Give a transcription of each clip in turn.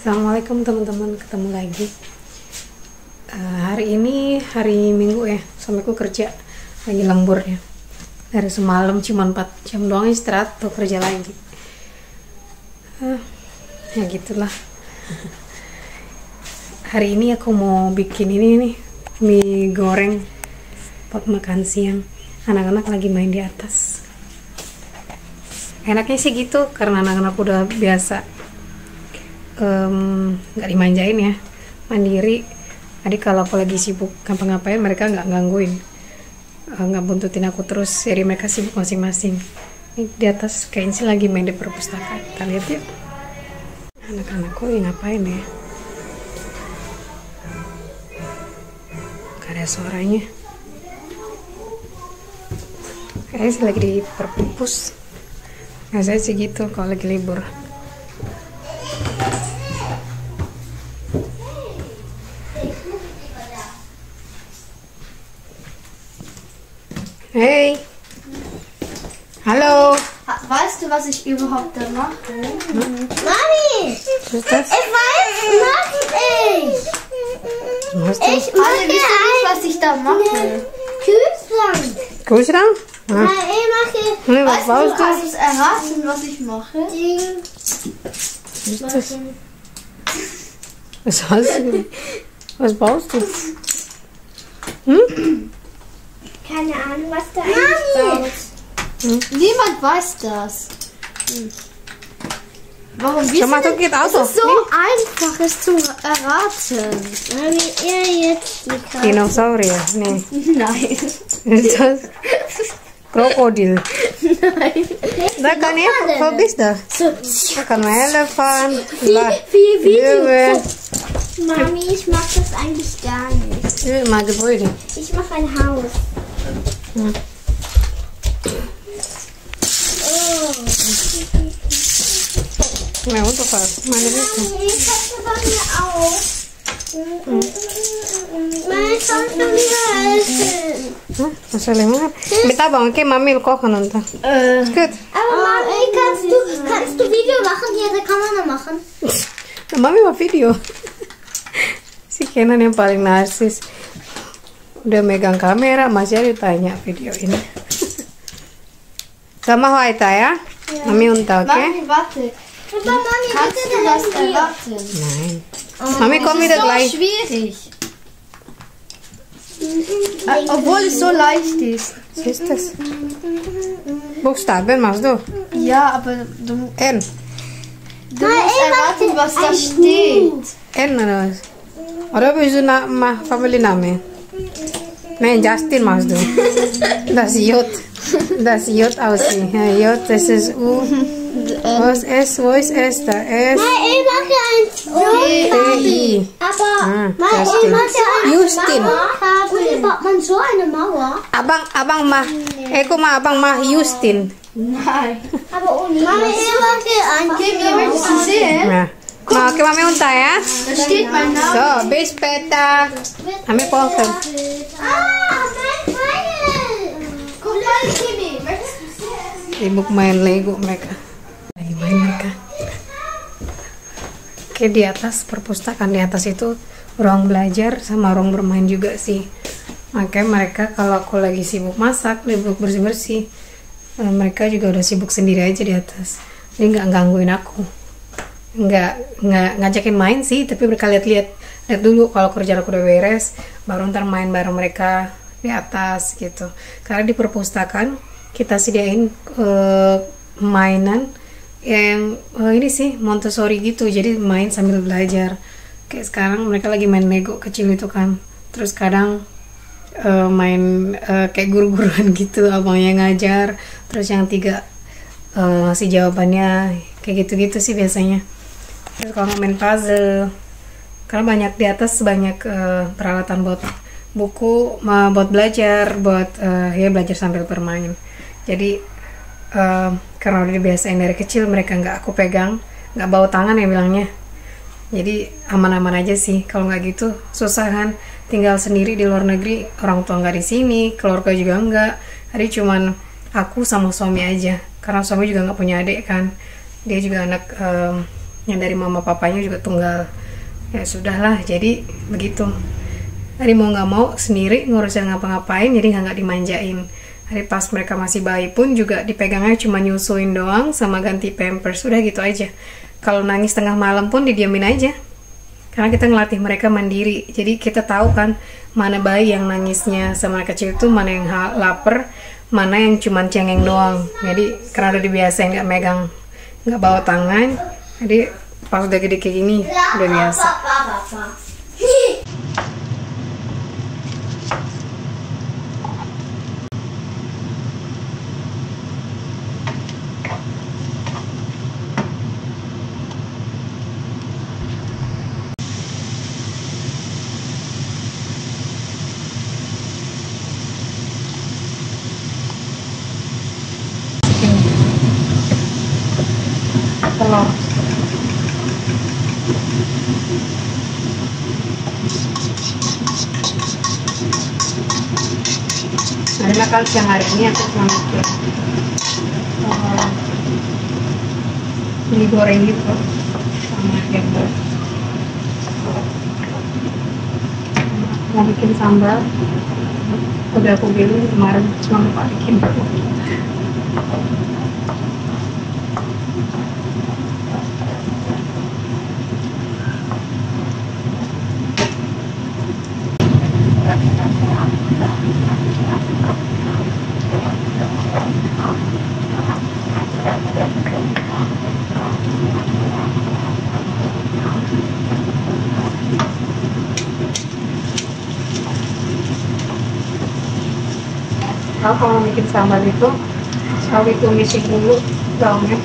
Assalamualaikum teman-teman, ketemu lagi. Hari ini hari Minggu ya, suamiku kerja lagi lembur ya. Dari semalam cuma 4 jam doang istirahat, tuh kerja lagi. Ya gitulah. Hari ini aku mau bikin ini nih, mie goreng buat makan siang. Anak-anak lagi main di atas. Enaknya sih gitu, karena anak-anak udah biasa nggak dimanjain ya, mandiri. Jadi kalau aku lagi sibuk ngapa-ngapain, mereka nggak gangguin, nggak buntutin aku terus. Jadi mereka sibuk masing-masing. Ini di atas kayaknya sih lagi main di perpustakaan. Kita lihat yuk anak-anakku ngapain ya. Gak ada suaranya. Kayaknya sih lagi di perpus. Biasanya sih gitu kalau lagi libur. Hey, hallo. Weißt du, was ich überhaupt da mache? Mami! Was ist das? Ich weiß, mach ich! Was ist das? Alle wissen nicht, was ich da mache. Kühlschrank! Kühlschrank? Nein, ich mache Nee, was Weißt du, baust du? kannst du es erraten, was ich mache? Ding. Was ist das? Was hast du? Was baust du? Keine Ahnung, was da Mami! Niemand weiß das. Warum Schau mal, wissen das geht auch Es so. ist so einfach, es zu erraten. Mami, ihr jetzt die Karte. Dinosaurier? Nee. Nein. Ist das Krokodil? Nein. Da kan ya, wat is dat? So, Dat kan een elefant, Video. Löwe. Mami, ich mag das eigentlich gar nicht. Maar Gebäude. Ich mache ein Haus. Ja. Ja, runterfallen. Meine Witte. Ich hatte bei mir auch. Mami, kannst du mir helfen? Dat is alleen maar. Met dat bang, oké, mami wil kochen dan. Is goed. Aber Mami, kannst du Video machen? Hier, der Kamera machen. Mami mau video. Si Kenan yang paling narsis. Udah megang kamera, masih ada ditanya video ini. Sama Waita ya? Mami unta, oke? Mami, warte. Aber Mami, Kannst bitte du das das erraten? Nein. Mami kommt wieder So gleich. schwierig. Obwohl es so leicht ist. Was ist das? Buchstaben machst du? Ja, aber du N. musst erraten, was da steht. N oder was? Oder willst du Family Name? Nein, Justin machst du. Das J. Das J aussehen. Ja, J, das ist U. Was ist S? Wo ist S? Da S. Ich mache ein T-I. Aber Justin. Justin. Wie baut man so eine Mauer? Abang mah. Eko mah abang mah Justin. Nein. Aber ohne Mami, ich mache ein Okay, wir möchten sehen. Nah. Nah, oke mami unta ya. Da steht mein Name. So, bis später. Mami poken. mein Pfeil! Guck mal, Kimi. Möchtest du sehen? Sibuk main Lego mereka. Lagi main mereka. Oke, di atas perpustakaan, di atas itu ruang belajar sama ruang bermain juga sih. Makanya mereka kalau aku lagi sibuk masak, sibuk bersih-bersih, mereka juga udah sibuk sendiri aja di atas. Jadi nggak gangguin aku. Nggak ngajakin main sih, tapi mereka lihat dulu kalau kerjaan aku udah beres, baru ntar main bareng mereka di atas gitu. Karena di perpustakaan kita sediain mainan yang ini sih Montessori gitu, jadi main sambil belajar. Kayak sekarang mereka lagi main Lego kecil itu kan, terus kadang main kayak guru-guruan gitu, abangnya ngajar, terus yang 3 ngasih jawabannya, kayak gitu-gitu sih biasanya. Terus kalau main puzzle, karena banyak di atas banyak peralatan buat buku, buat belajar, buat ya belajar sambil bermain. Jadi karena udah dibiasain dari kecil, mereka nggak aku pegang, nggak bawa tangan ya bilangnya. Jadi aman-aman aja sih. Kalau nggak gitu susah kan, tinggal sendiri di luar negeri, orang tua nggak di sini, keluarga juga nggak. Jadi cuman aku sama suami aja, karena suami juga nggak punya adik kan, dia juga anak yang dari mama papanya juga tunggal. Ya sudahlah, jadi begitu. Hari mau nggak mau sendiri ngurusin ngapa-ngapain, jadi nggak dimanjain. Hari pas mereka masih bayi pun juga dipegangnya cuma nyusuin doang sama ganti pampers, udah gitu aja. Kalau nangis tengah malam pun didiamin aja, karena kita ngelatih mereka mandiri. Jadi kita tahu kan mana bayi yang nangisnya sama anak kecil itu, mana yang lapar, mana yang cuma cengeng doang. Jadi karena udah dibiasain nggak megang, nggak bawa tangan, jadi pas udah gede kayak gini udah biasa. Telur. Karena kan siang hari ini aku cuma mikir mie goreng gitu sama jambal. Mau bikin sambal, udah aku bilang kemarin cuma lupa bikin. Kalau bikin sambal itu sawi tumisin dulu daunnya.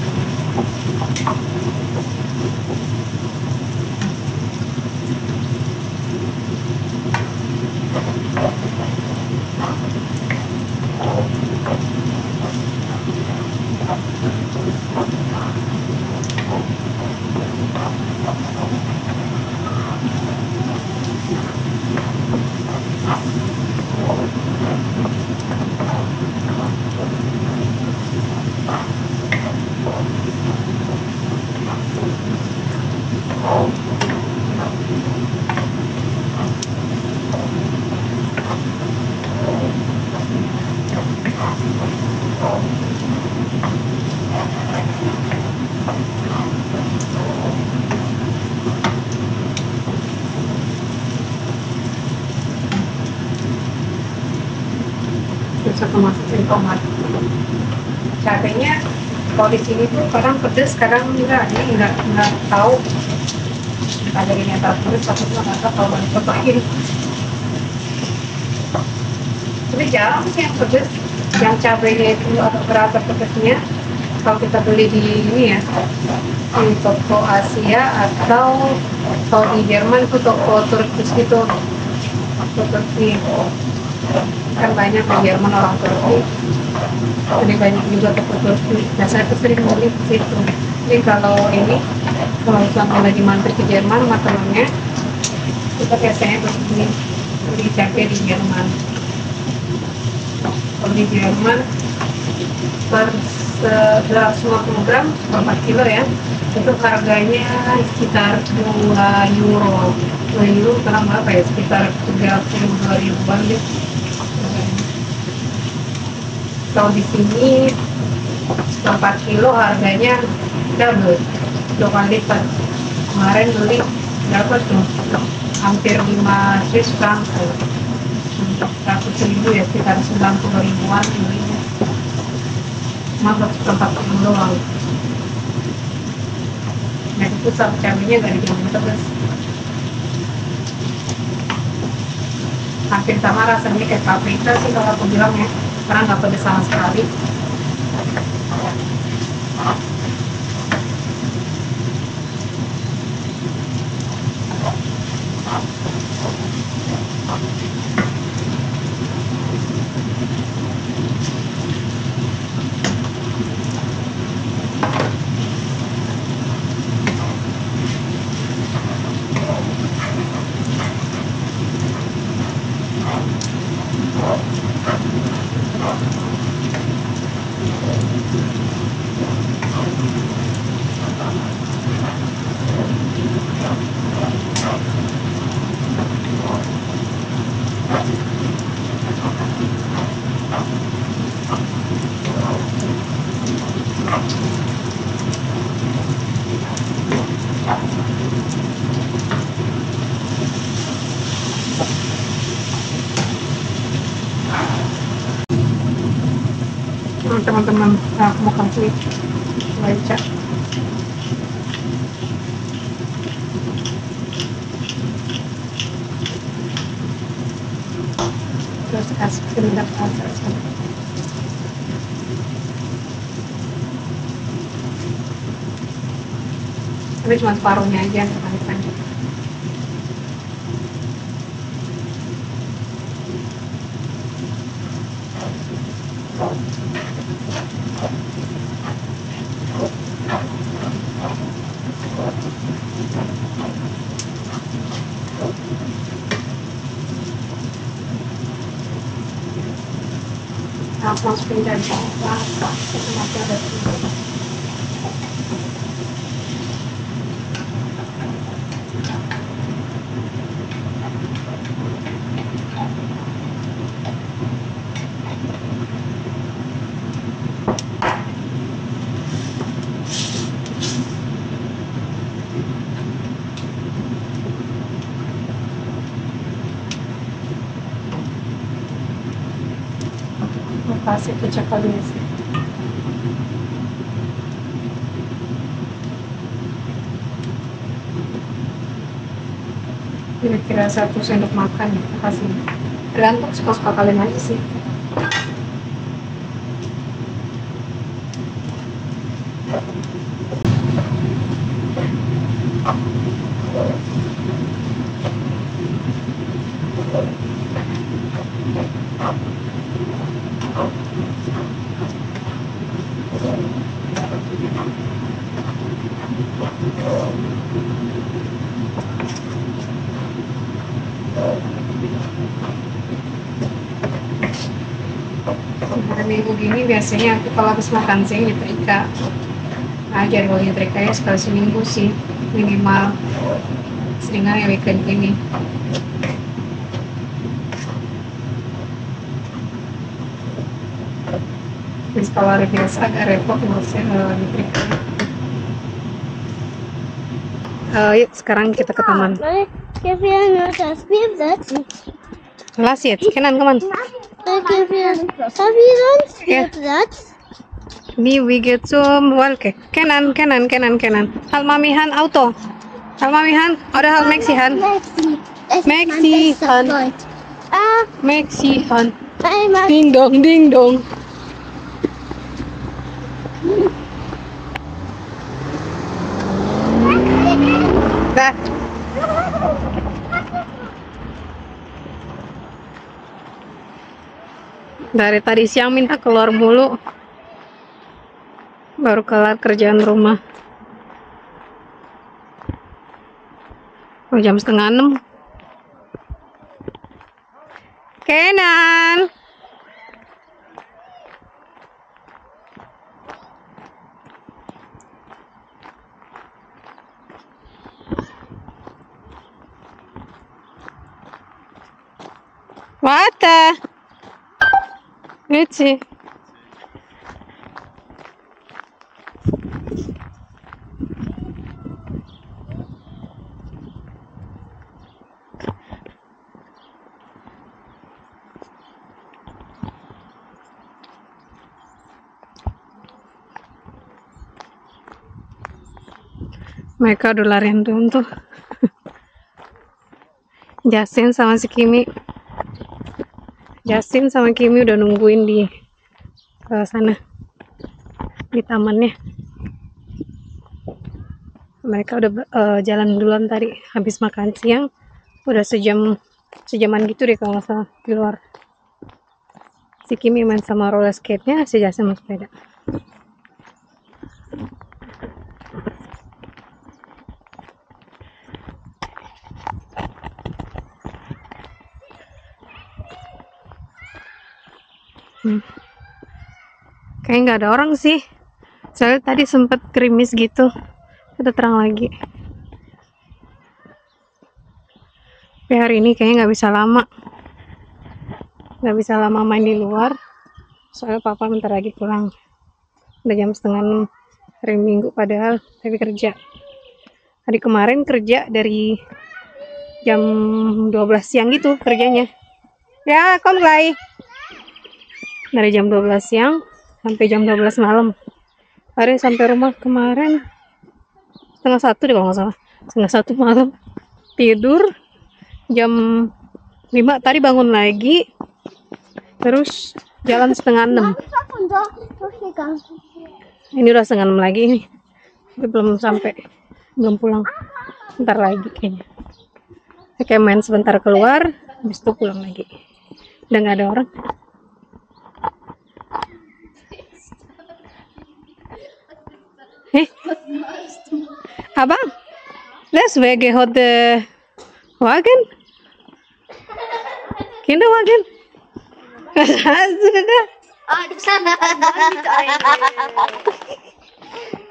Terus aku masukin tomat. Cabenya kalau di sini tuh kadang pedes, kadang enggak. Ini nggak tahu ada ini atau pedes, aku tuh nggak tahu kalau mau cobain. Tapi jarang sih yang pedes, yang cabenya itu atau berasa pedesnya. Kalau kita beli di ini ya, di toko Asia atau kalau di Jerman itu toko Turki gitu, toko Turki. Kan banyak di Jerman orang Turki, jadi banyak juga toko Turki. Nah saya tuh sering beli di situ. Jadi kalau misalnya lagi mampir ke Jerman sama temennya, kita biasanya beli cabai di Jerman. Kalau di Jerman per 150 gram 4 kilo ya, itu harganya sekitar 2 euro. 2 euro sekarang berapa ya, sekitar 32 ribuan deh. Kalau di sini 4 kilo harganya double, 2 kali lipat. Kemarin beli berapa tuh, hampir 5 Swiss franc, 100 ribu ya, sekitar 90 ribuan belinya. Cuma 40 doang. Nah itu cabenya gak dibilang pedas, hampir sama rasanya kayak paprika sih kalau aku bilang ya, karena nggak pedas sama sekali. teman-teman. Nah, aku mau kasih baca. Terus kasih kendak pasar. Tapi cuma separuhnya aja kebalikan. Nah, aku masukin dari bawah. Itu masih ada tuh. Kasih kecap kali sih. Kira-kira 1 sendok makan kasih. Tergantung suka-suka kalian aja sih. Hari Minggu gini biasanya aku kalau habis makan sih nyetrika. Ajar kalau nyetrika ya sekali seminggu sih minimal. Seringan ya weekend ini. Terus kalau hari biasa agak repot ngurusnya nyetrika. Yuk sekarang kita ke taman. Ik heb hier nog een speelplaats. Laat het, kenan kaman. Ik heb hier een speelplaats. Ni we get some walke. Kenan. Hal mamihan auto. Hal mamihan, ada hal Mexihan. Mexihan. Mexihan. Ding dong. Dah. Dari tadi siang minta keluar mulu. Baru kelar kerjaan rumah. Jam 5:30. Kenan. Wata. Lucu. Mereka udah larian tuh. Justin sama si Kimi. Justin sama Kimi udah nungguin di sana di tamannya. Mereka udah jalan duluan tadi habis makan siang. Udah sejaman gitu deh kalau nggak salah di luar. Si Kimi main sama roller skate-nya, si Justin sama sepeda. Kayaknya nggak ada orang sih. Soalnya tadi sempet gerimis gitu. Udah terang lagi. Tapi hari ini kayaknya nggak bisa lama. Nggak bisa lama main di luar. Soalnya papa bentar lagi pulang. Udah jam 5:30 hari Minggu padahal tapi kerja. Hari kemarin kerja dari jam 12 siang gitu kerjanya. Ya, kom Glai. Dari jam 12 siang sampai jam 12 malam. Hari sampai rumah kemarin 1:30 deh kalau nggak salah. 1:30 malam. Tidur jam 5 tadi bangun lagi. Terus jalan 5:30. Ini udah 5:30 lagi nih. Tapi belum sampai. Belum pulang. Ntar lagi kayaknya. Saya kayak main sebentar keluar, habis itu pulang lagi. Udah nggak ada orang. Abang, let's wege hot the wagen. Kinderwagen.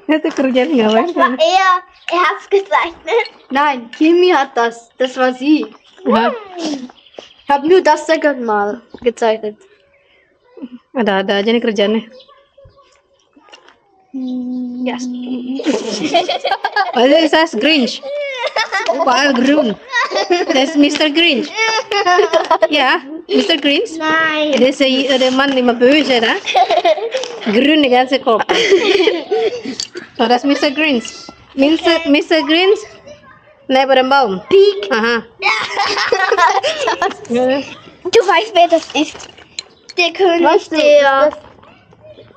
Itu kerjaan ngapain kan? Er hat's gezeichnet. Nein, Kimi hat das. Das war sie. Hah? Ich habe nur das second Mal gezeichnet. Ada aja nih kerjaannya. Yes. Oh, this is Grinch. Paul Grun. That's Mr. Grinch. Ja, Mr. Grinch. Nein. Det är det man med böse där. Grün i ganska kropp. So that's Mr. Grinch. Mr. Grinch. Neben dem Baum. Peak. Aha. Du weißt, wer das ist. Der König der...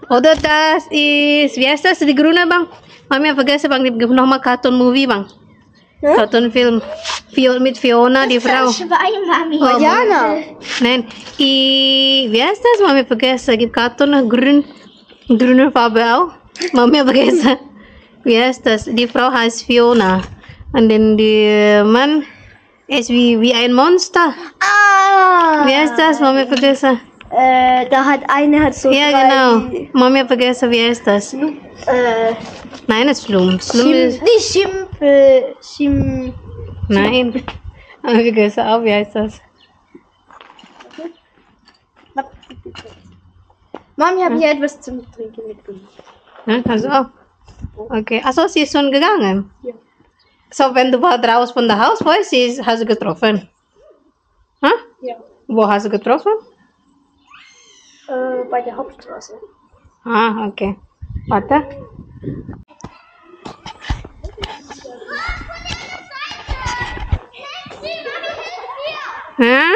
Oder das ist, wie heißt das, die Grüne, Bang? Mami hat vergessen, Bang, die gibt nochmal Cartoon-Movie, Bang. Cartoon-Film. Mit Fiona, die Frau. Schwein, Mami. Oh, Jana. Nein, wie heißt das? Mami hat vergessen, gibt Cartoon, grüne Farbe auch. Mami hat vergessen. Wie heißt das? Die Frau heißt Fiona. Und dann der Mann ist wie ein Monster. Ah. Wie heißt das? Mami hat vergessen. Da hat so Ja, genau. Mami hat vergessen, wie heißt das? Nein, das ist Slum. Slum ist... Nein. Aber vergessen auch, wie heißt das? Mami hat mir etwas zum Trinken mitgebracht. Ja, kannst du auch. Okay. Achso, sie ist schon gegangen? Ja. So, wenn du raus von der Haus warst, hast du getroffen? Hä? Ja. Wo hast du getroffen? Bei der Hauptstraße. Ah, okay. Warte. Hah?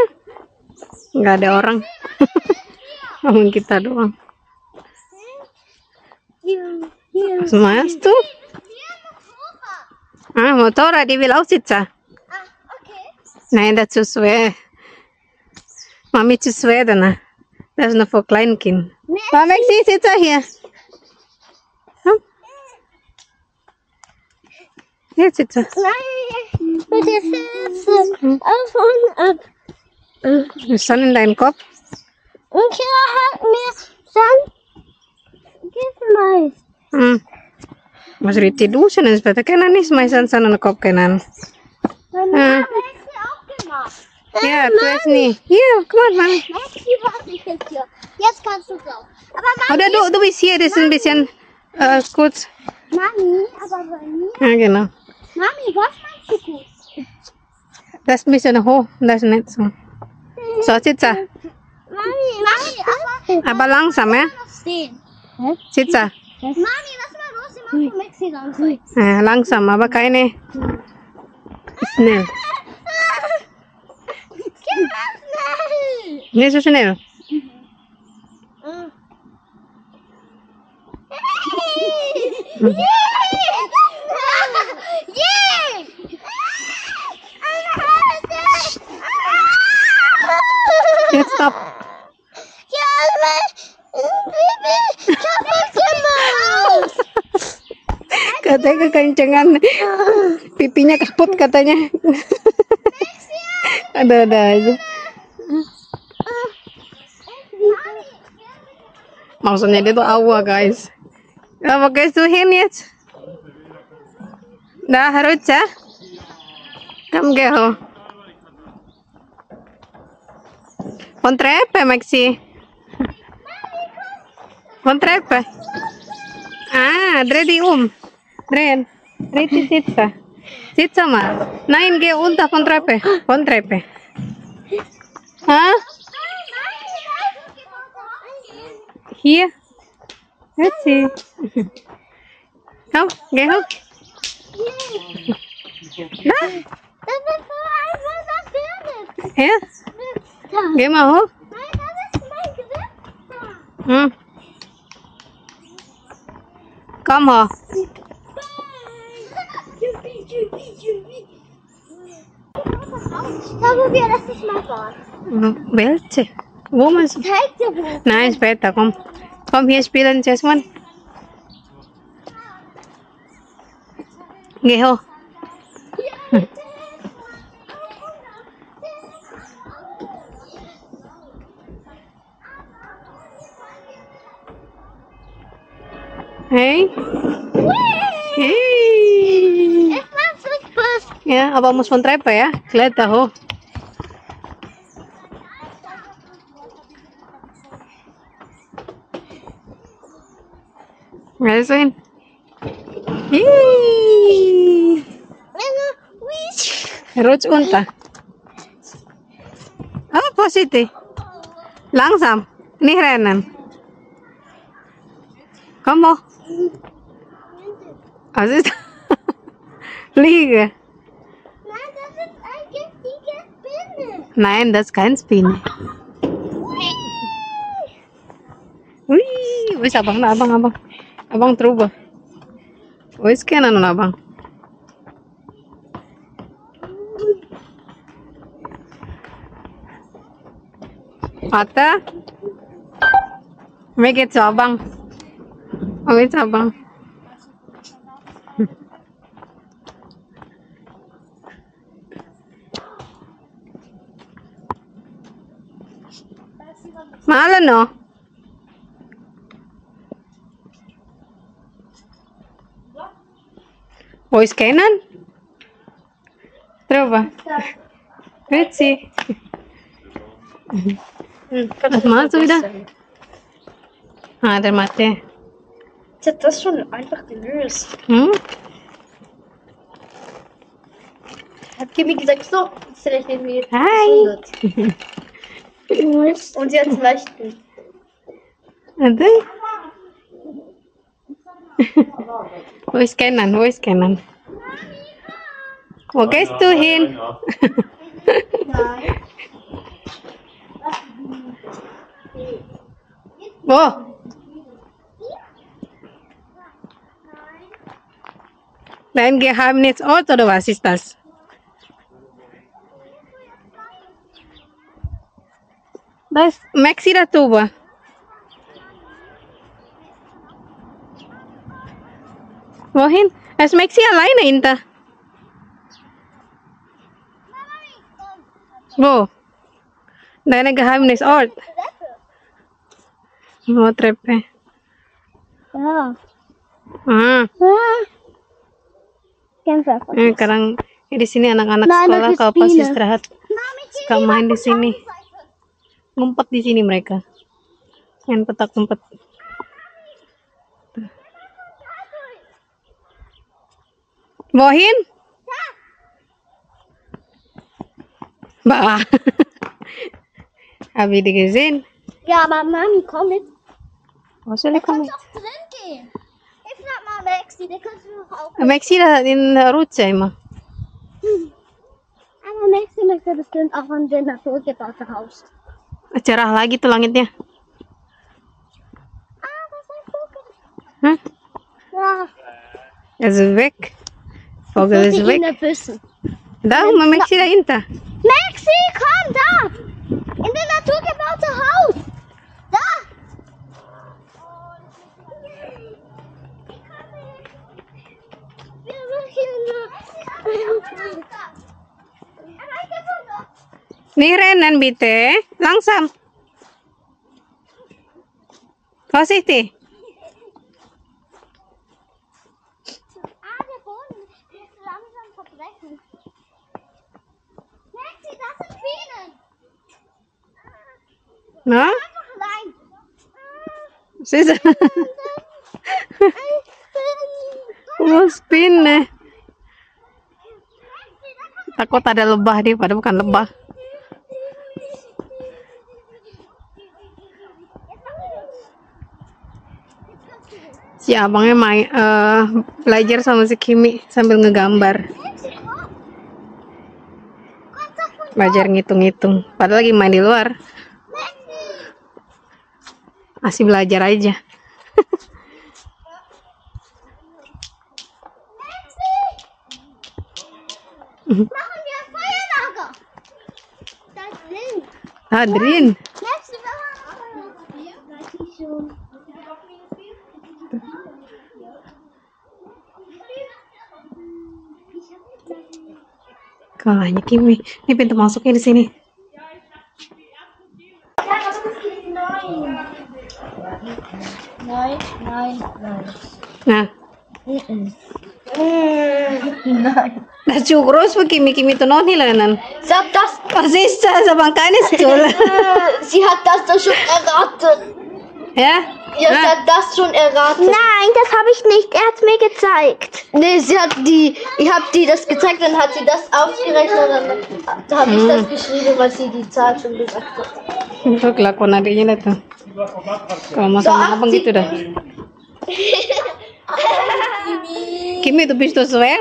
Nggak ada orang. Ngomong kita doang. Was meinst du? Ah, Motorrad, die will auch sitzen. Nein, das ist zu schwer. Mami zu schwer, dann. Das ist nur für Kleinkind. Mami, sie sitzt hier. Hm? Hier sitzt sie. Nein, mit der Füße auf und ab. Wir sind in deinem Kopf. Und Kira hat mir Sand geschmeißt. Hmm. Mas Riti duschen, es wird kennen nicht mehr sana na Kopf kennen. Mama hat sie auch gemacht. Ja, du hast nie. Hier, guck mal, Mami. Maxi, was ist jetzt hier? Jetzt kannst du drauf. Aber Oder du bist hier, das ist ein bisschen kurz. Mami, aber bei mir. Ja, genau. Mami, was meinst du gut? Das ist ein bisschen hoch, das ist nicht so. So, sitze. Mami, Aber langsam, ja? noch stehen. Sitze. Mami, lass mal los, wir machen Maxi langsam. Ja, langsam, aber keine. Schnell. Schnell. Nicht so schnell. Jetzt stopp. Katanya kekencengan. Pipinya kaput katanya. Ada aja. Maksudnya dia tuh awa, guys. Apa guys tuh jetzt? Da harus ya? Kamu gak? Von Treppe, Maxi. Von Treppe. Ah, dreh die Drehen. Dreh die Sitze. Sitze mal. Nein, geh unter von Treppe. Von Treppe. Hah? Hier? Let's see. Hop, geh hop. Dah, Das ist so einfach, das Bild. ya. Da. Geh mau hop. Nein, das ist mein Gesicht. Da. Hmm. Come ho. Da, wo wir letztes Mal waren. Welche? Wo man so? Zeig dir wo. Nein, später, komm. Komm, hier spielen, Jasmine. Geh hoch. Hey. Hey. Es war Fußball. Ja, aber muss man treppen, ya. Kletter hoch. Rasain. Hiii. Rutsch unter. Oh, positif. Langsam. Nicht rennen. Komm hoch. Was ist? Fliege. Nein, das ist ein giftige Spinne. Nein, das ist kein Spinne. Wih, wis abang, abang terubah. Wis kanan abang. Mata, make it abang. Wis abang. Mahal no? Voice kanan? Coba. Let's see. Was machst du wieder? Ah, der Mathe. Ich hab das schon einfach gelöst. Hm? Hat Kimi gesagt, so, jetzt vielleicht irgendwie Hi. 100. Und sie hat es leichten. Ada? Voice kanan, voice kanan. Wo gehst du hin? Wo? Dein Geheimnisort oder was ist das? Das ist Maxi Ratuba. Wohin? Ist Maxi alleine hinter? Wo? Deine Geheimnisort? Oh, Treppe. Ja. Ah, Kämpfer. sekarang di sini anak-anak Nah, sekolah anak kalau pas Christina. istirahat suka main di sini. Ngumpet di sini mereka. Main petak umpet. Wohin? Bah. Hab ich die gesehen? Ja, aber Mami, komm mit. Was soll ich Du kommen? kannst auch drin gehen. Hilf mal Maxi, der kannst du doch auch. Maxi da in der Rutsche immer. Aber Maxi möchte bestimmt auch an den naturgebaute Haus. Cerah lagi tuh langitnya. Ah, das ist ein Vogel. Hah? Ja, Er ist weg. Vogel ist weg. in der Büssen. Da, Maxi dahinter. Maxi, komm da! In das naturgebaute Haus! Da! Wir müssen Nih rennen bitte. Langsam. Vorsichtig. der Boden ist langsam verbrechen. Maxi, das sind Bienen! No? Einfach rein! Sis. Oh, spinne. Takut ada lebah dia, padahal bukan lebah. Si abangnya belajar sama si Kimi sambil ngegambar. Belajar ngitung-ngitung. Padahal lagi main di luar. Masih belajar aja. Machen wir Feuerlager. Da drin. Adrin. Letzte Woche. Kalahnya Kimi. Ini pintu masuknya di sini. Nein, nein, nein. Nah, Nein. das ist zu groß für Kimi. Kimi itu noch nicht lernen. Sag das. Was ist das? Aber keines Stuhl. Sie hat das doch schon erraten. Ja? Ja, sie hat das schon erraten. Nein, das habe ich nicht. Er hat mir gezeigt. Nee, ich habe die das gezeigt, dann hat sie das ausgerechnet und dann habe ich das geschrieben, weil sie die Zahl schon gesagt hat. Itu kelakuan adiknya dah tuh. Kalau mau sama abang gitu dah. Kimi, du bist so schwer.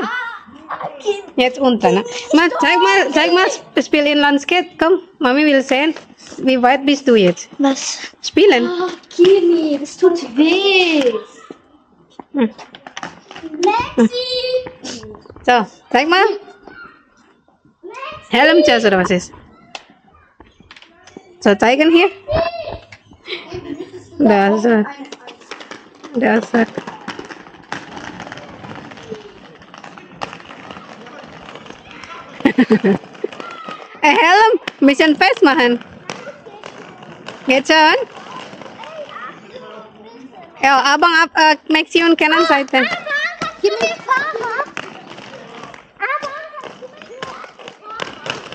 Jetzt unten. Ne? Zeig mal, spielen Landskate. Komm, Mami will sehen. Wie weit bist du jetzt? Was? Spielen. Oh, Kimi, das tut weh. Maxi! So, zeig mal. Helmjas oder was ist? So, zeigen hier. Dasar. Dasar. Helm, ein bisschen festmachen. Geht schon? Ja, abang Maxi und kanan Seite.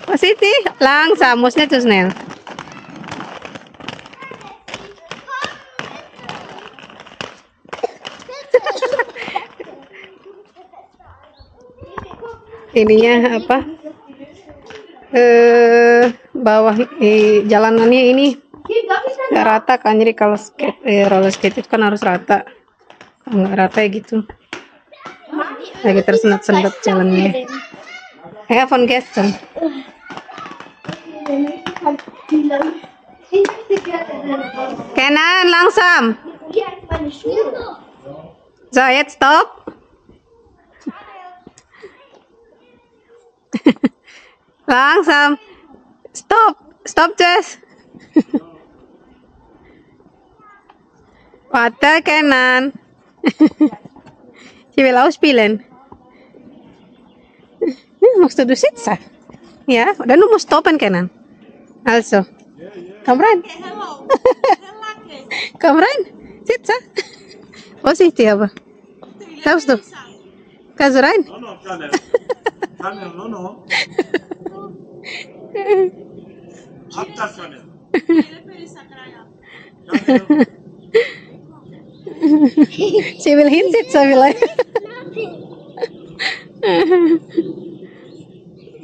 Was ist die? Langsam, muss nicht so schnell. Ininya apa? Bawah jalanannya ini nggak rata kan, jadi kalau roller skate itu kan harus rata. Kalau nggak rata ya gitu, lagi tersendat-sendat jalannya. Ja, von gestern. Kenan, langsam. So, jetzt stop. Langsam. Stop. Stop, Jess. Warte, Kenan. Sie will ausspielen. Magst du sitzen? Ja, oder du musst stoppen, Kenan. Also, komm rein. Komm rein. Sitze. Vorsichtig aber. Darfst du? Kannst du rein? No. Sie will hinsitzen vielleicht.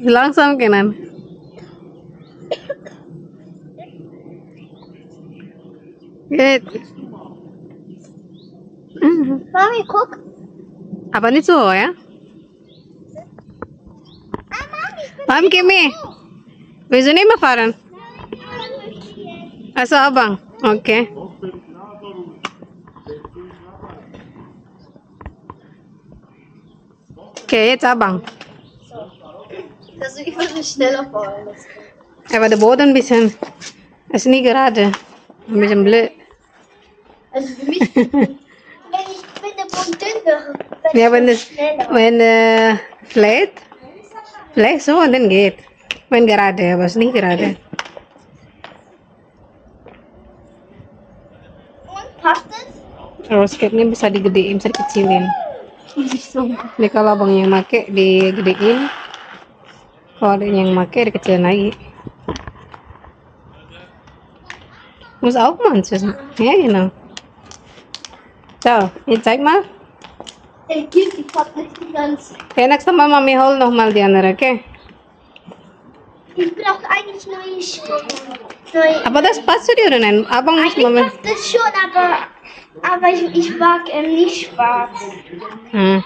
Langsam, Kenan. Geht. Mami, guck. Aber nicht so, ja? Mami, Kimi. Willst du nicht mehr fahren? Also, abang. Okay. Okay, jetzt abang. Also ich würde schneller fahren. Aber der Boden ein bisschen, ist nie gerade. Ein bisschen blöd. Also für mich, wenn der Boden dünn wäre, Ja, wenn flat so und dann geht. Wenn gerade, aber es ist nicht gerade. Und passt es? Roller skate-nya bisa digedein, bisa dikecilin. Jadi kalau abangnya yang make digedein, kalau adanya yang make dikecilin lagi. Muss auch manches. Ja, genau. So, jetzt zeig mal. ich hab nicht die ganze. Okay, nächstes Mal Mami hol nochmal die andere, okay? Ich brauche eigentlich neue Schuhe. Neue. Aber das passt zu dir, oder nein? Abang muss Eigentlich Mami. passt das schon, aber Aber ich mag nicht schwarz.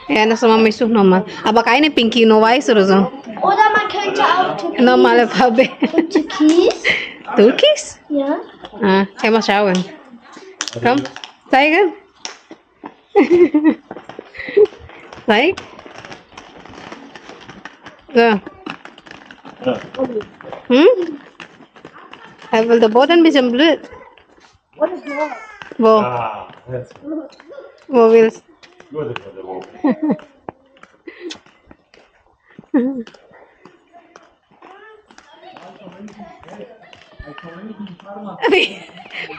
Ja, das Mama, ich suche nochmal. Aber keine Pinky, nur weiß oder so. Oder man könnte auch Türkis. Normale Farbe. Türkis? Türkis? Ja. Ja, mal schauen. Komm, zeigen. Zeig. So. Hij wil de bodem een beetje blöd. Wo? Ah, jetzt. Wo willst Gut, das war der Wurf.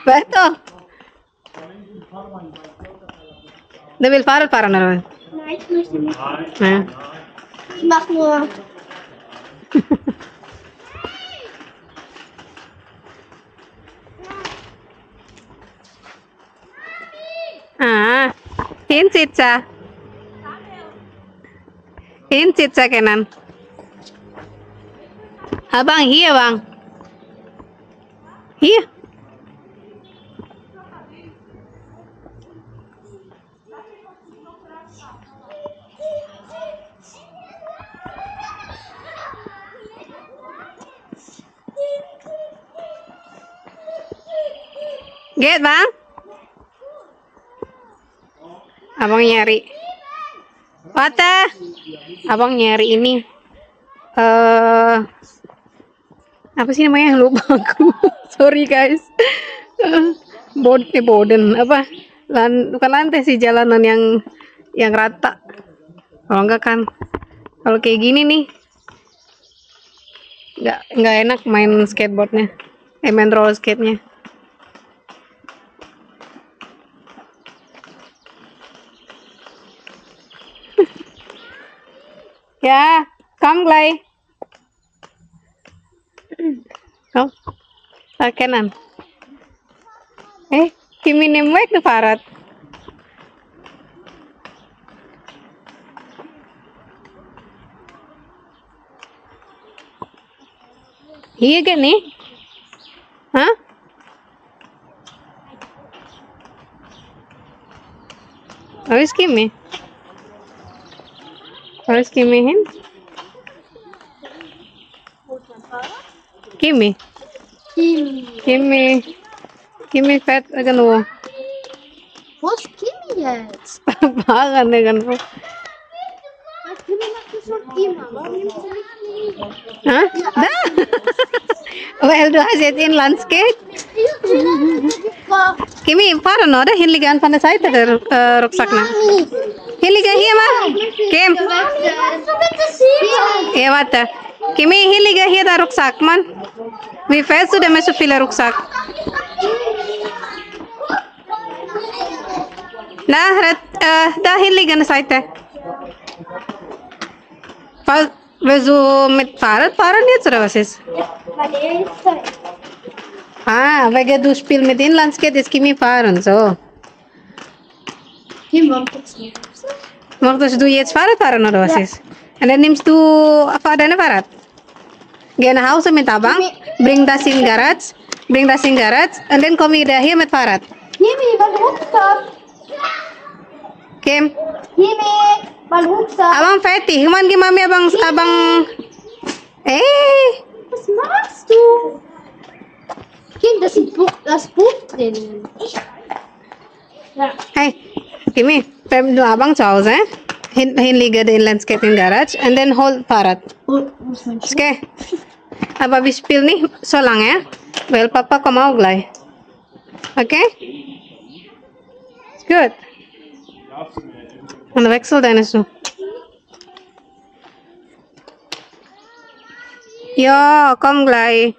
Beto. Der will Fahrrad fahren, oder? Nein, ich möchte nicht. Ja. Ich mach nur. Hinsitzer. Hinsitzer kenan. Abang, hier, Bang. Hier. Get, Bang. Abang nyari. Wata. Abang nyari ini. Apa sih namanya? Lupa aku. Sorry guys. Boden apa? Bukan lantai sih, jalanan yang rata. Kalau enggak kan, kalau kayak gini nih, nggak enak main skateboardnya, main roller skate-nya. Ja, komm gleich. Komm, erkennen. Kimi neem weg de Fahrrad. Hier geht nicht. Hah? Wo ist Kimi? Wo ist Kimi hin? Kimi. Kimi fährt irgendwo. Wo ist Kimi jetzt? Fahren irgendwo. Weil Kimi macht das schon immer. Warum nimmst du nicht Kimi? Hah? Da! Well, du hast jetzt Inlandskate. Kimi, fahren, oder? Hier liegen von der Seite der Rucksack. Hier liegen hier mal. Kim. Ja, warte. Kimi, hier liegen hier der Rucksack, Mann. Wie fährst du denn mit so viel Rucksack? Da hier liegen die Seite. Willst du mit Fahrrad fahren jetzt oder was ist? Weil er ist Weil du spielst mit Inlandskate, jetzt Kimi fahren, so. Kim, warum guckst du nicht? Möchtest du jetzt Fahrrad fahren oder was ist? Und dann nimmst du deine Fahrrad. Geh nach Hause mit Abang, bring das in Garage, und dann komm wieder hier mit Fahrrad. Kimi, mein Rucksack. Kim, Kimi, mein Rucksack. Abang fertig. Kemana ke Mami abang? Was machst du? Kim, das ist das Buch drin. Ja. Hey, Kimi, bleib du Abang zu Hause. Hinlege den Inlandskate in Garage und dann hol Fahrrad. Okay? Aber wir spielen nicht so lange, weil Papa kommt auch gleich. Okay? Ist gut. Und wechsel deine Schuhe. Ja, komm gleich.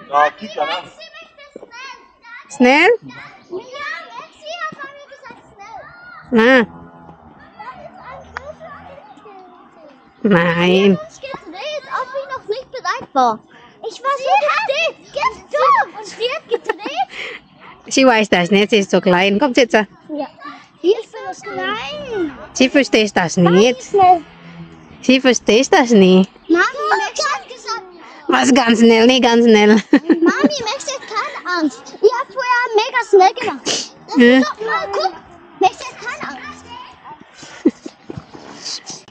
Ja, kick da nach. Schnell? Ja, Maxi hat von mir gesagt schnell. Na, nein. Ich gedreht, auch wie noch nicht bereit war. Ich war so gedreht. Gibst du? Und sie hat gedreht. Sie weiß das nicht, sie ist so klein. Komm, Sitzer. Ja. Ich bin so klein. Sie versteht das nicht. Schnell. Sie versteht das nicht. Mami, Maxi hat gesagt, Was ganz schnell, nicht ganz schnell. Mami, Maxi hat keine Angst. Ihr habt vorher mega schnell gemacht. Mal, guck. Mir ist jetzt keine Angst.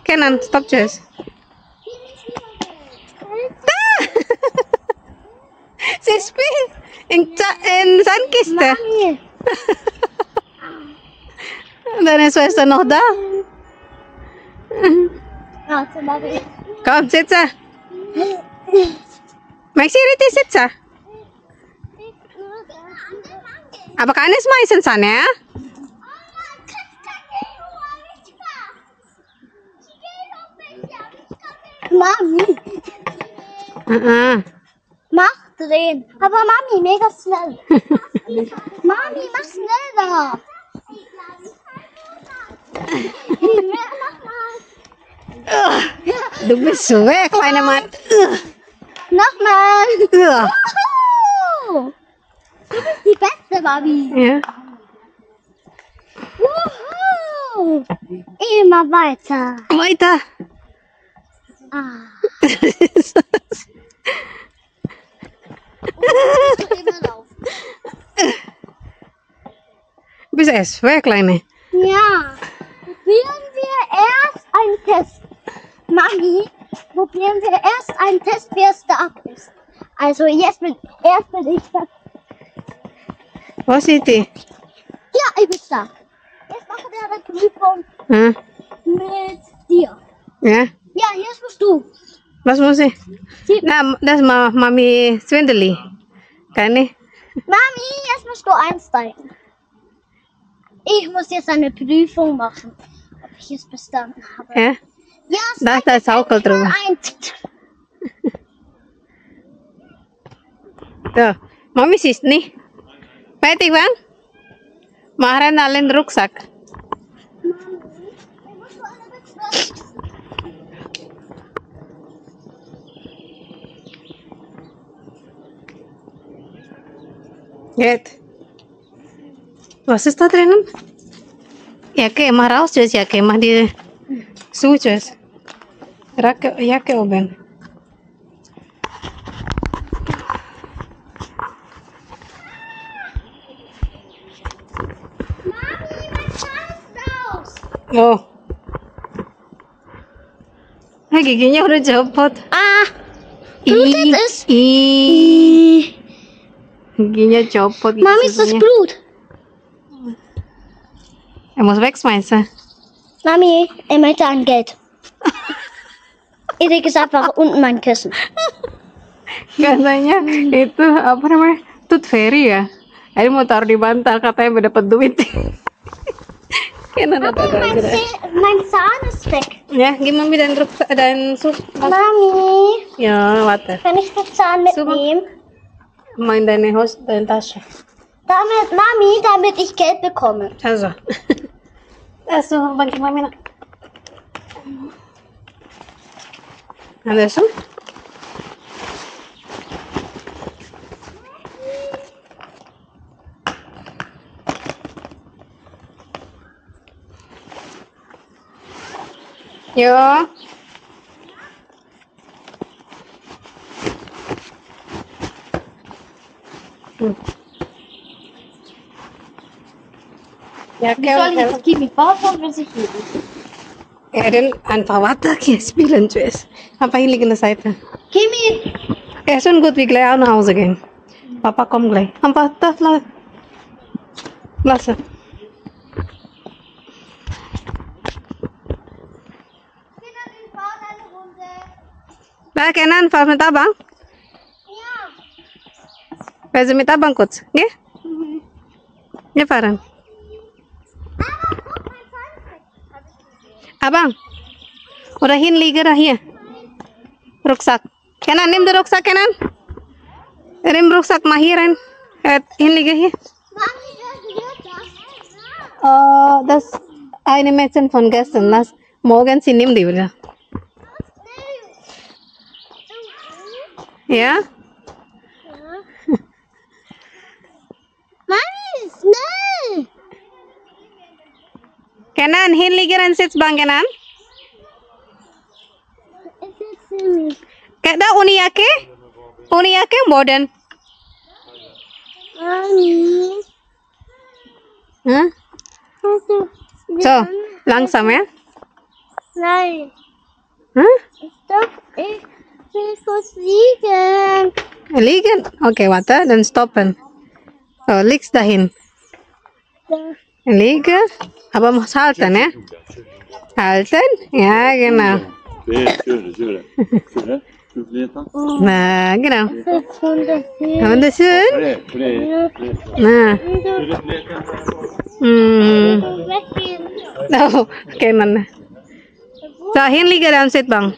Kenan, stop Jess. Sie spielt in Sandkiste. Mami. Deine Schwester noch da? Warte, Mami. Komm, sitze. Maxi, riti sitze. Aber keine Schmeißen sana ya. Mami. Heeh. Mach drehen. Aber Mami, mega schnell. Mami, mach schneller. Mach mal. Du bist so weg, kleine Mann. Nochmal. Ja. Wuhu. Du bist die beste, Mami. Ja. Wuhu. Immer weiter. Weiter. Ah. Du bist erst weg, kleine. Ja. Probieren wir erst einen Test. Mami, probieren wir erst einen Test, wer es da ist. Also erst bin ich da. Was ist die? Ja, ich bin da. Jetzt machen wir eine Prüfung Hm? mit dir. Ja. Ja, jetzt musst du. Was muss ich? Sie- Na, das ist Mami Swindeli. Keine? Mami, jetzt musst du einsteigen. Ich muss jetzt eine Prüfung machen, ob ich es bestanden habe. Ja. Ja, Da ist das Saukel drüber. ein. So, Mami siehst nicht. Fertig, Bang? Machen alle den Rucksack. Geht. Was ist da drinnen? Jacke, mach raus, Jess, Jacke, mach die zu, Jess. Jacke oben. Mami, mein Zahn ist raus. Oh. Hey, giginya udah copot. Ah, blutet es. Giginya copot. gitu Mami, ist das susunya. Blut? Er muss wegschmeißen. Mami, er möchte ein Geld. Erik ist einfach unten mein Kissen. Katanya itu apa namanya? Tooth Fairy ya. Ini mau taruh di bantal katanya mau dapat duit. Kena Aber mein Zahn ist weg. Ya, gimana dan Rucksack dan sup? Mami, Ya, warte. kann ich den Zahn mitnehmen? Main deine Tasche. Damit ich Geld bekomme. Also. Also, bagi mami nak. Adesso? Yo. Ja, Wie soll ich jetzt Kimi bauen, wenn sie hier ist? Ja, dan einfach weiter hier spielen, tschüss. Papa hier liegen in der Seite. Kimi! Ja, schon gut, wir gleich auch nach Hause gehen. Papa kommt gleich. Einfach da, lass. Da, Kenan, fahr mit Abang. Ja. Willst du mit Abang kurz? Geh? Wir fahren. Abang. Oder hinlegen oder hier. Rucksack. Kenan, nimm den Rucksack, Kenan. Nimm den Rucksack mal hier rein. Hinlegen hier. Mami, wer wird das? Das eine Mädchen von gestern. Lass morgen sie nimmt die wieder. Ja? Mami, schnell! Kenan, hinlegen und Sitzbank, Kenan. Kayak dah uni yake modern. Mami. Hah? So, langsam ya? Nein. Hah? Stopp, ich will kurz liegen. Liegen? Oke, warte, dan stoppen. So, links dahin. Liegen. Aber muss halten, ya? Halten? Ja, genau. Schöne. Nah, genau. Wunderschön. Wunderschön. Nah. Weggehen. Oh, kanan. So, hinlegen dan sit, Bang.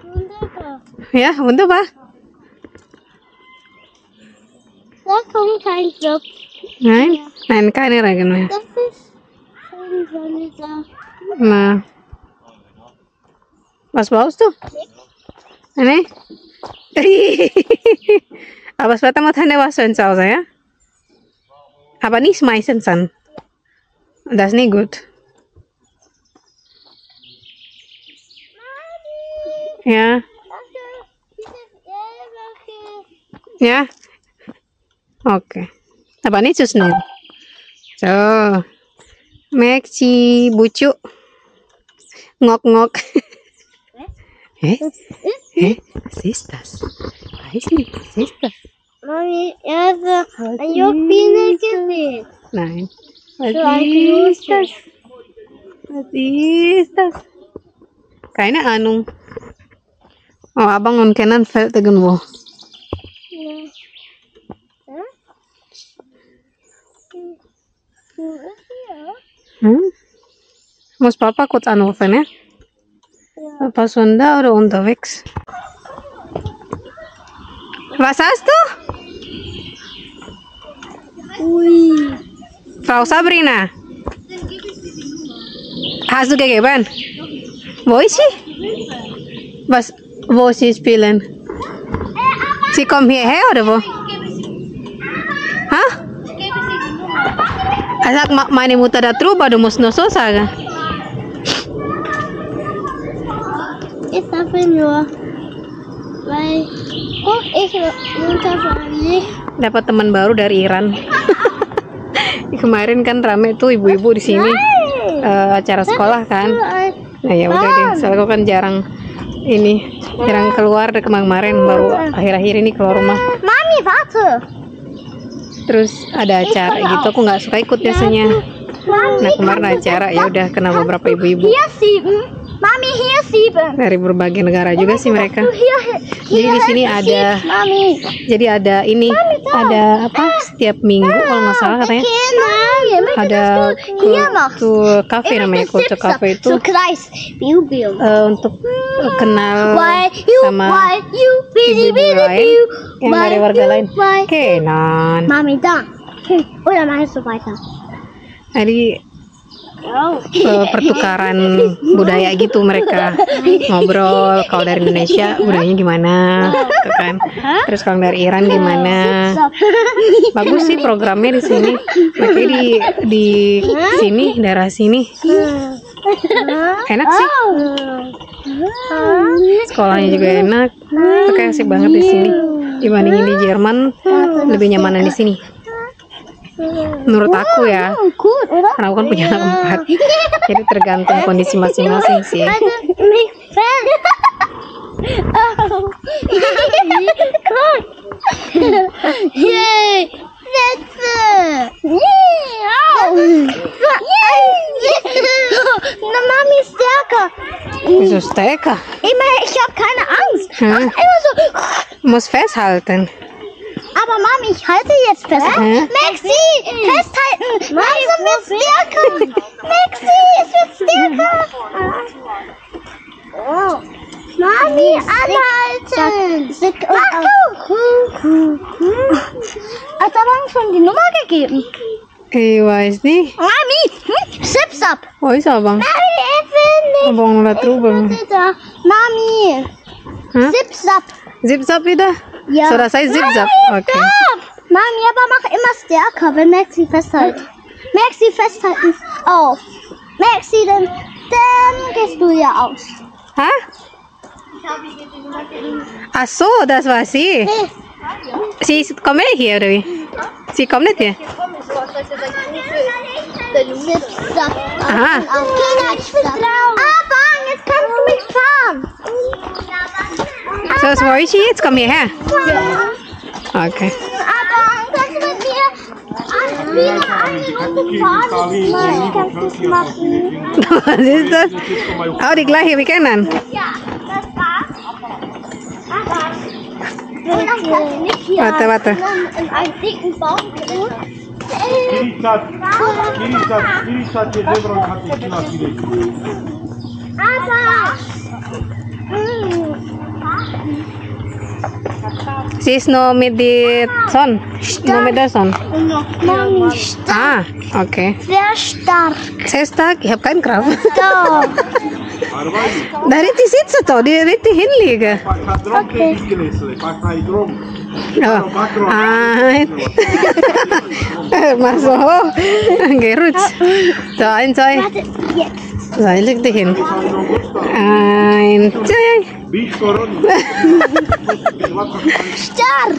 Wunderbar. Ja, wunderbar. Da kommt kein Job. Nein, keine Regen mehr. Das ist eine Sonne da. Nah. Was baust du? Ini? Aber es wird immer keine Wasser zu Hause, ja? Aber nicht schmeißen, San. Das ist nicht gut. Ja. Ja. Oke. Aber nicht zu schnell. So. Merci, Bucu. Ngok-ngok. Was ist das? Weiß nicht, was ist das? Mami, ein Juppine gesehen. Nein. Was So ein ist das? Was ist das? Keine Ahnung. Oh, abang nun kenan fällt irgendwo. Muss Papa kurz anrufen, ya? Papa Sunda udah unterwegs. Was hast du? Ui. Frau Sabrina. Hast du gegeben? Wo ist sie? Was? Wo sie spielen? Sie kommen hierher oder wo? Hah? Sag meine Mutter da drüber, du musst nur so sagen. Ich sage nur, weil ich runterfallen. Dapat teman baru dari Iran. Kemarin kan rame tuh ibu-ibu di sini acara sekolah kan. Nah ya udah deh, soalnya aku kan jarang keluar dari kemarin baru akhir-akhir ini keluar rumah. Mami, warte. Terus ada acara gitu, aku nggak suka ikut biasanya. Nah kemarin acara ya udah kena beberapa ibu-ibu. Hier 7. Mami, hier 7. Dari berbagai negara juga sih mereka. Jadi di sini ada, Mami. jadi ada ini, ada apa? Setiap minggu kalau nggak salah katanya ada kultur kafe namanya, kultur kafe itu untuk kenal sama ibu-ibu lain yang dari warga lain. Kenan. Mami, da. Oder machst du weiter? Jadi pertukaran budaya gitu, mereka ngobrol kalau dari Indonesia budayanya gimana gitu kan, terus kalau dari Iran gimana. Bagus sih programnya di sini, makanya di sini daerah sini enak sih, sekolahnya juga enak, kayak asik banget di sini dibandingin di Jerman, lebih nyamanan di sini. Menurut aku ya, karena aku kan punya anak 4, jadi tergantung kondisi masing-masing sih. Mami ist stärker. Wieso stärker? Ich habe keine Angst. Hm. Immer so. Muss festhalten. Aber Mami, ich halte jetzt fest. Maxi, festhalten. Langsam wird stärker. Maxi, es wird stärker. Mami, anhalten. Mach du. Hat aber schon die Nummer gegeben. Ich weiß nicht. Mami, Sips ab. Wo ist Abang? Mami, ich will nicht. Abang udah drüber. Mami, Hah? Sips ab. Zip-zap wieder? Ja. Sudah saya zip-zap? Okay. Stopp! Mami, aber mach immer stärker, wenn Maxi festhalten. Maxi festhalten auf. Maxi, dann gehst du ja aus. Hah? Ach so, das war sie. Nee, Sie kommt nicht hier, oder wie? Sie kommt nicht hier. Aha. Kinder, ich will drauf. Aber jetzt kannst du mich fahren. So, was wollt ihr jetzt? Komm hierher. Okay. Aber kannst du mit mir wieder eine Runde fahren? Nein, kannst du es machen? Was ist das? Oh, die gleiche wie Kenan. Ja, das war's. Aber dann kannst du nicht hier Warte. in einen dicken Baum drin. Sie ist nur mit der Sonne. Nur mit der Sonne. Mami, Ah, okay. sehr stark. Sehr stark. Ich habe keine Kraft. Doch. Da richtig sitzen da, die richtig hinlegen. Ja. Mach so hoch. Gerutscht. So, ein, zwei. Warte, jetzt. So, leg dich hin. Ein, zwei. Stark.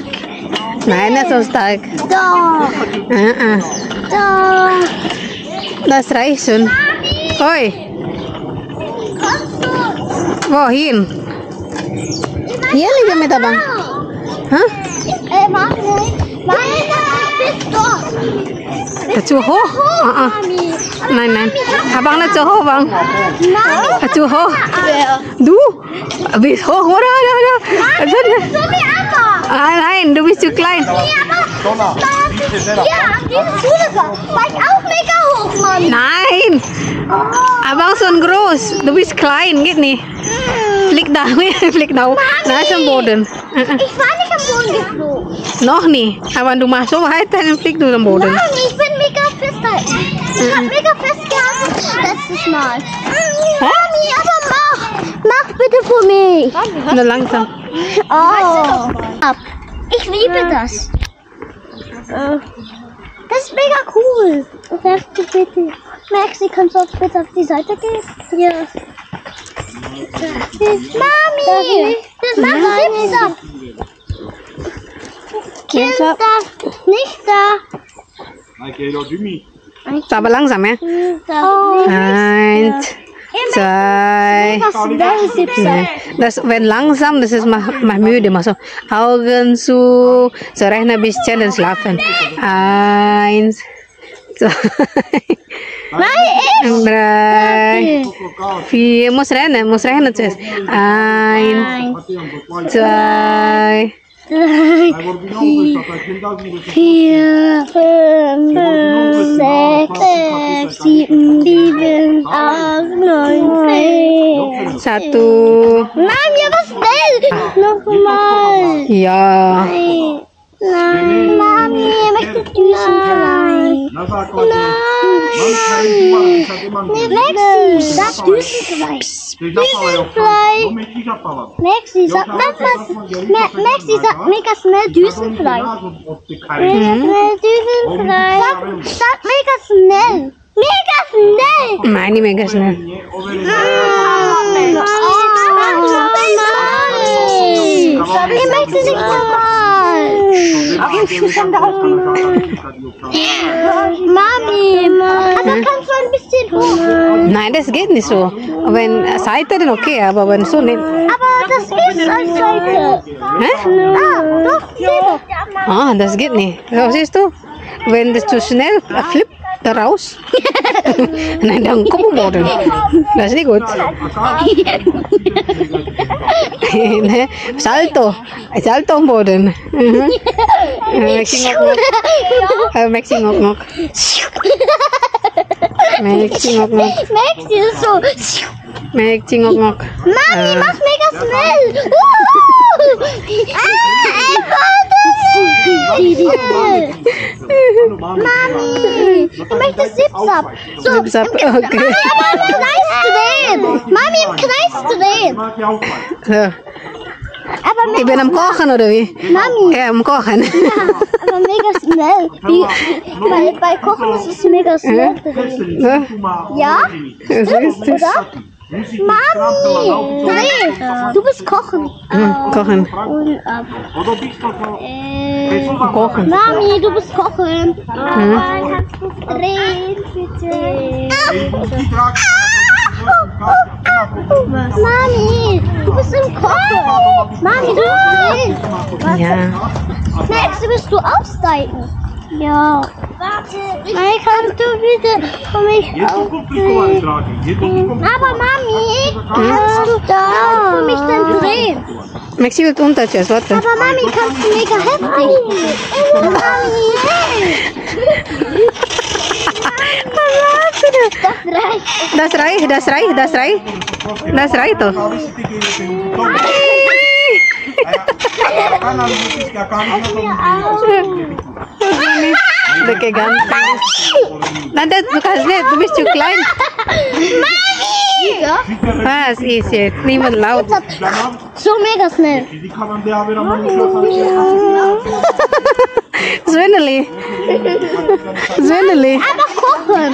Nein, nicht so stark. Doch. Doch. Das reicht schon. Oi, Kommst du? wohin? Hier liegen mit Abang. Hah? Warte. Meine bist dort. Zu hoch? Mami. Nein. Abang nicht so hoch, Bang. Nein. Zu hoch. Du? Bist hoch, oder? So wie Anna. Nein, du bist zu klein. Ja, an diese Schule war ich auch mega hoch, Mami. Nein. Abang schon groß. Du bist klein, geht nicht. Flieg da, flieg da. Da ist am Boden. Ich war nicht am Boden geflogen. Noch nie. Aber du machst so weit, dann fliegst du am Boden. Mami, ich bin mega festgehalten. Ich hab mega festgehalten letztes Mal. Mami, aber mach bitte für mich. Nur langsam. Oh. Ich liebe das. Das ist mega cool. Warte bitte. Maxi, kannst du auch bitte auf die Seite gehen? Ja. Mami! Das macht Zipzap! Kinder, nicht da! So, aber langsam, ja? Eins, zwei. Das, wenn langsam, das ist mach müde. Mach so Augen zu. So rechne ein bisschen, dann schlafen. Eins, zwei, drei, vier. Muss rechnen zuerst. Eins, zwei, 4, 5, 6, 7, 8, 9, 10. satu. Mami, aber schnell! Nochmal! Ja. Nein, Mami, ich möchte düsen. Nein. Maxi, sag Düsenfleisch. Düsenfleisch. Maxi, sag mega schnell Düsenfleisch. Mega schnell Düsenfleisch. Sag mega schnell. Mega schnell. Nein, nicht mega schnell. Ich möchte nicht normal. Mami, aber kannst du ein bisschen hoch? Nein, das geht nicht so. Wenn Seite, dann okay, aber wenn so nicht. Aber das ist als Seite. Hä? Doch, sieh. Ah, das geht nicht. So, siehst du? Wenn das zu schnell flippt, da raus. Nein, dann komm am Boden. Das ist nicht gut. Ne? Salto am Boden. Maxi ngok. Maxi ngok. Maxi ist so. Maxi ngok. Mami, mach mega schnell. Mami, ich möchte Zipzap. So, Zipzap, okay. Mami, aber im Kreis drehen. Mami, im Kreis drehen. So. Aber Ich bin am Kochen, oder wie? Mami. Ja, am Kochen. Aber mega schnell. Bei Kochen ist es mega schnell drehen. So. Ja? So ist das. Oder? Mami, dreh. Du bist kochen. Kochen. Und, Kochen. Mami, du bist kochen. Kannst du drehen, bitte? Mami, du bist im Kochen. Mami, du bist drehen. Ja. Max, willst du aussteigen? Ja. Warte. Mami, kannst du bitte für mich aufdrehen? Aber Mami, kannst du da für mich dann drehen? Maxi wird unterschied, warte. Aber Mami, kannst du mega heftig. Mami. Das reicht doch. Udah ganteng. Nanti du kannst nicht, du bist zu klein. Was ist jetzt? Niemand laut. So mega schnell. Zwinnerli. Zwinnerli. Aber kochen.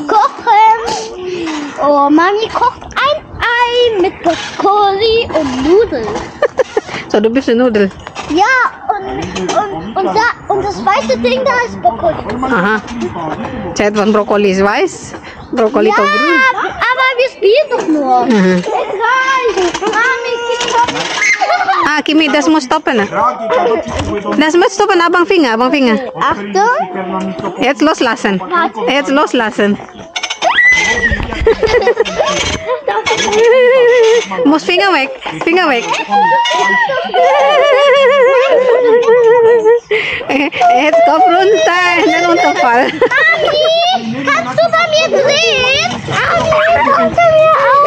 Kochen. Oh, Mami kocht ein Ei mit Brokkoli und Nudeln. So, du bist ein Nudel. Ja, und das weiße Ding da ist Brokkoli. Aha. Zeit von Brokkoli ist weiß, Brokkoli ist grün. Aber wir spielen doch nur. Mhm. Mami, Ah, Kimi, das muss stoppen. Das muss stoppen, Abang Finger. Achtung. Jetzt loslassen. Jetzt loslassen. Muss Finger weg. Jetzt Kopf runter, dann Unterfall. Mami, kannst du bei mir drehen? Mami, kannst du mir auch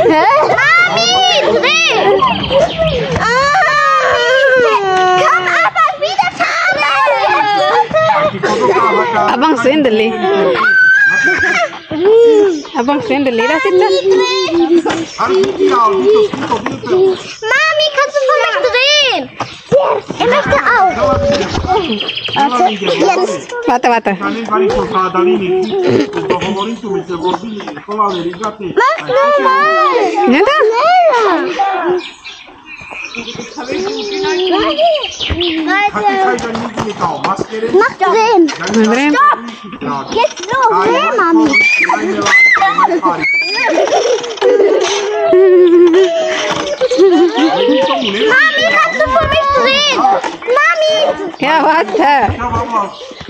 Mami, dreh! Komm aber wieder fahren! Abang Swindeli. Abang Swindeli, das ist das. Mami, kannst du für mich drehen? Er möchte auch. Jetzt. Warte. Mach nochmal. Ja, da. Mach drehen. Drehen. Stopp. Jetzt los, dreh, Mami. Mami, kannst du für mich drehen? Mami. Ya, warte.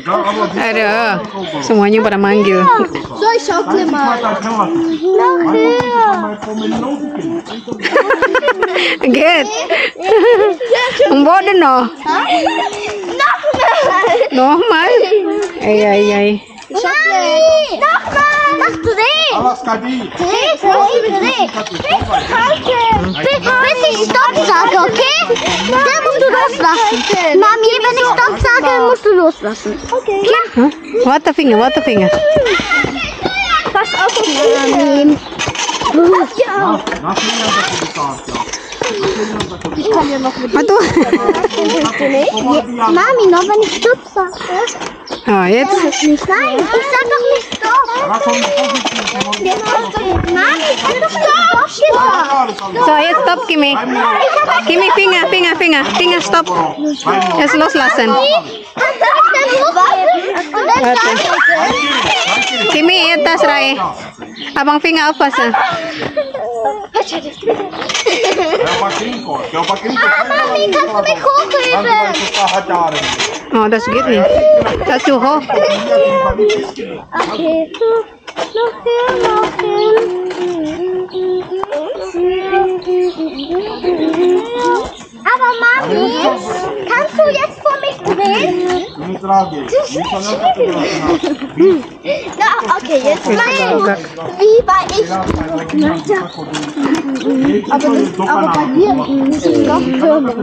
Aduh, semuanya pada manggil. Soll ich schaukle mal? Noch höher. Geht. Boden noch. Nochmal. Ei. Mami, nochmal. Mach drehen. Dreh. Bis ich Stopp sage, okay? Dann musst du loslassen. Mami, wenn ich Stopp sage, musst du loslassen. Okay. Warte Finger. Pass auf, Mami. Ich kann ja noch mit Aduh. Mami, noch wenn ich Stopp sage. Oh, jetzt. Nein, ich sag doch nicht Stopp. Mami, ich hab doch Stopp gesagt. So, jetzt stopp, Kimi. Kimi, Finger, stopp. Jetzt loslassen. Warte. Kimi, jetzt das Reihe. Abang Finger aufpassen. Mami, kannst du mich hochheben? Oh, das geht nicht. Das ist zu hoch. Okay. Noch höher. Aber Mami, kannst du jetzt für mich drehen? Ja, okay, jetzt mein. Wie bei ich. Aber bei dir ist es noch schöner.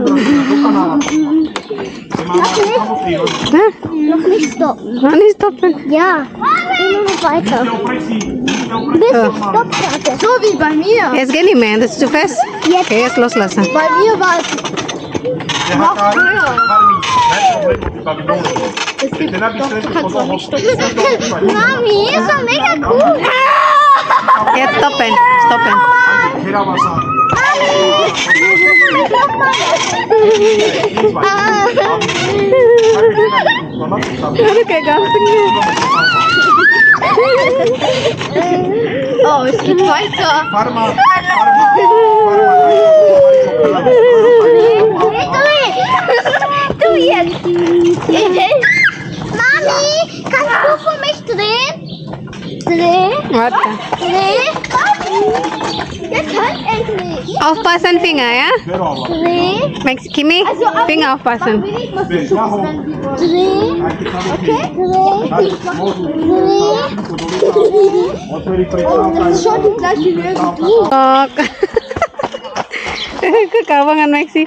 Noch nicht stoppen. Noch nicht stoppen. Ja, immer noch weiter. Bis ich Stopp sage. So wie bei mir. Jetzt geht nicht mehr, das ist zu fest. Okay, jetzt loslassen. Bei mir war es noch höher. Mami, ist doch mega cool. Jetzt stoppen, stoppen. Aduh, kayak gampang ya. Oh, es geht weiter. Du jetzt. Mami, kannst du für mich drehen? Dreh. Warte. Dreh. Jetzt halt endlich. Aufpassen Finger ya. Dreh. Kimi, Finger aufpassen. Dreh. Okay. Dreh. Das ist schon die gleiche Lösung. Oh. Kekawangan Maxi.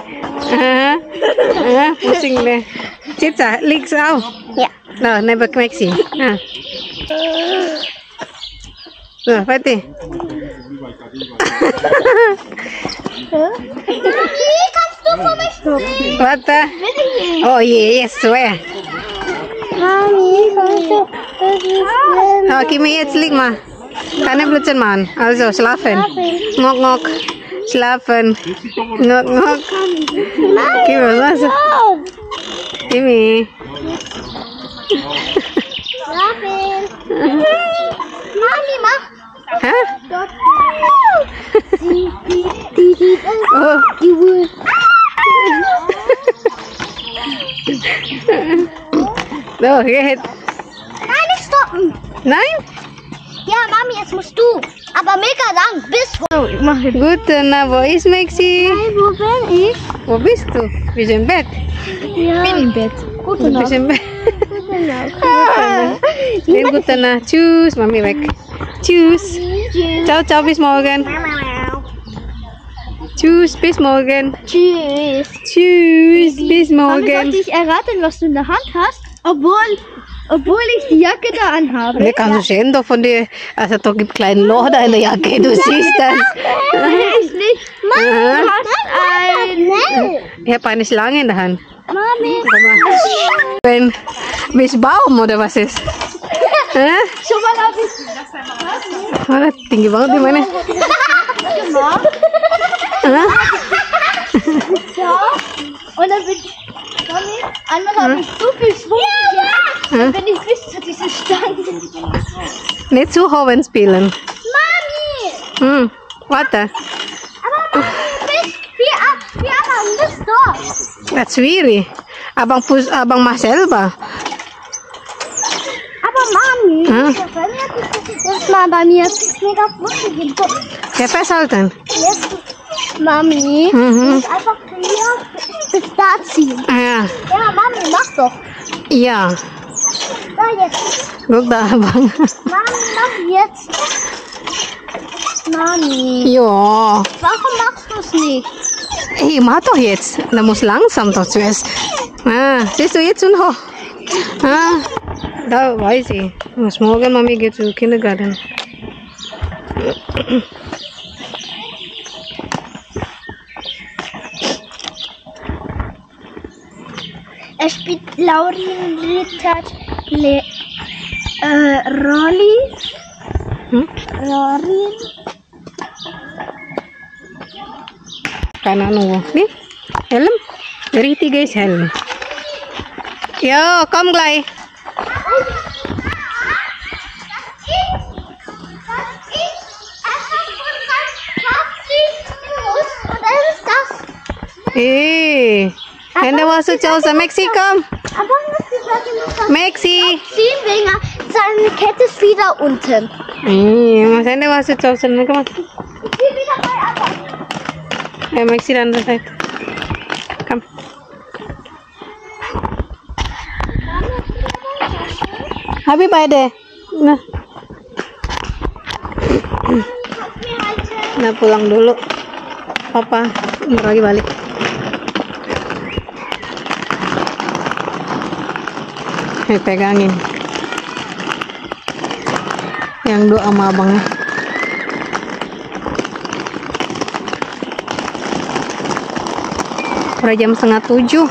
Pusing deh. Cica, leaks out. Ja. Nah, nebak Maxi. Nah. Tuh, Fatih. Mami, kannst du für mich drehen? Warte. Oh yes, swear. Mami, kannst du für mich drehen? Oh, Kimi, jetzt lieg mal. Keine Blödsinn machen. Also, schlafen. Ngok, ngok. Schlafen. Ngok, ngok. Kimi, was machst du? Kimi. Schlafen. Mami, mach. Hah? Dort. Die Oh. die Uhr. Tuh, geht. Nein, nicht stoppen. Nein? Ja, Mami, jetzt musst du. Aber mega lang. Bis Gute Nacht, wo ist Maxi? Wo bin ich? Wo bist du? Bist du im Bett? Ja. Bin im Bett. Gute Bist du im Bett? Nacht. Gute Nacht. Tschüss, Mami weg. Tschüss. Ciao, ciao, bis morgen. Tschüss, bis morgen. Tschüss. Tschüss, bis Mami, morgen. sollte ich erraten, was du in der Hand hast? Obwohl ich die Jacke da anhabe. Nee, kannst du sehen doch von dir. Also, da gibt kleinen Loch da in der Jacke. Du siehst das. Ich nicht. Mami, Aha. du hast ein... Ich habe eine Schlange in der Hand. Mami. Wenn, bist Baum oder was ist? Hä? Schon mal hab ich... Oh, das tinggi banget di mana? Hah? Ja. Und dann bin ich... Mami, einmal habe ich so viel Schwung. Dann bin ich bis zu dieser Stange. Nicht zuhauen spielen. Mami! Warte. Aber wie abang das doch? Das schwierig. Abang mah selber. Aber Mami, Hm? das mal bei mir mega flüssig. Ja, festhalten. Jetzt, Mami, Mhm. ist einfach hier bis da ziehen. Ja. Ja, Mami, mach doch. Ja. Da jetzt. Guck da, Abang. Mami, mach jetzt. Mami, Ja. warum machst du es nicht? Hey, mach doch jetzt. Da muss langsam doch zuerst. Siehst du jetzt und hoch? Da weiß ich. Muss morgen Mami geht zu Kindergarten. Er spielt Laurin Rittert Rolli. Laurin. Keine Ahnung. Nih, helm. Dari guys, helm. Yo, komm gleich. Hände wasser Chelsea, Maxi, komm. Maxi. Finger, seine Kette ist wieder unten. Mas Hände wasser Chelsea, komm mal. Ich bin wieder bei Abba. Maxi die andere Seite. Komm. Habi beide. Nah. Nah, pulang dulu. Papa, bentar lagi balik. Pegangin. Yang doa sama abangnya. Udah jam 6:30.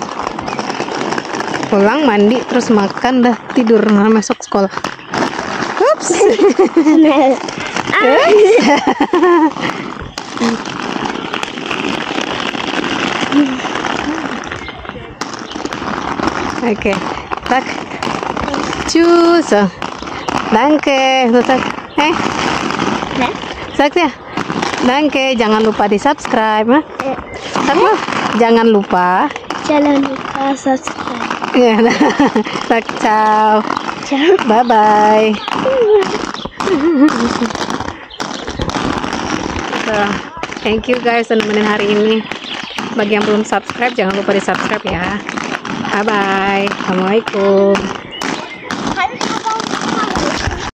Pulang mandi terus makan dah tidur masuk sekolah. Ups. Oke, tak. Tschüss. Danke. Tak. Sag ya. Danke, jangan lupa di-subscribe. Apa? Jangan lupa subscribe. Ya, tak, ciao. Ciao. Bye-bye. So, thank you guys udah nemenin hari ini. Bagi yang belum subscribe, jangan lupa di-subscribe ya. Bye-bye. Assalamualaikum.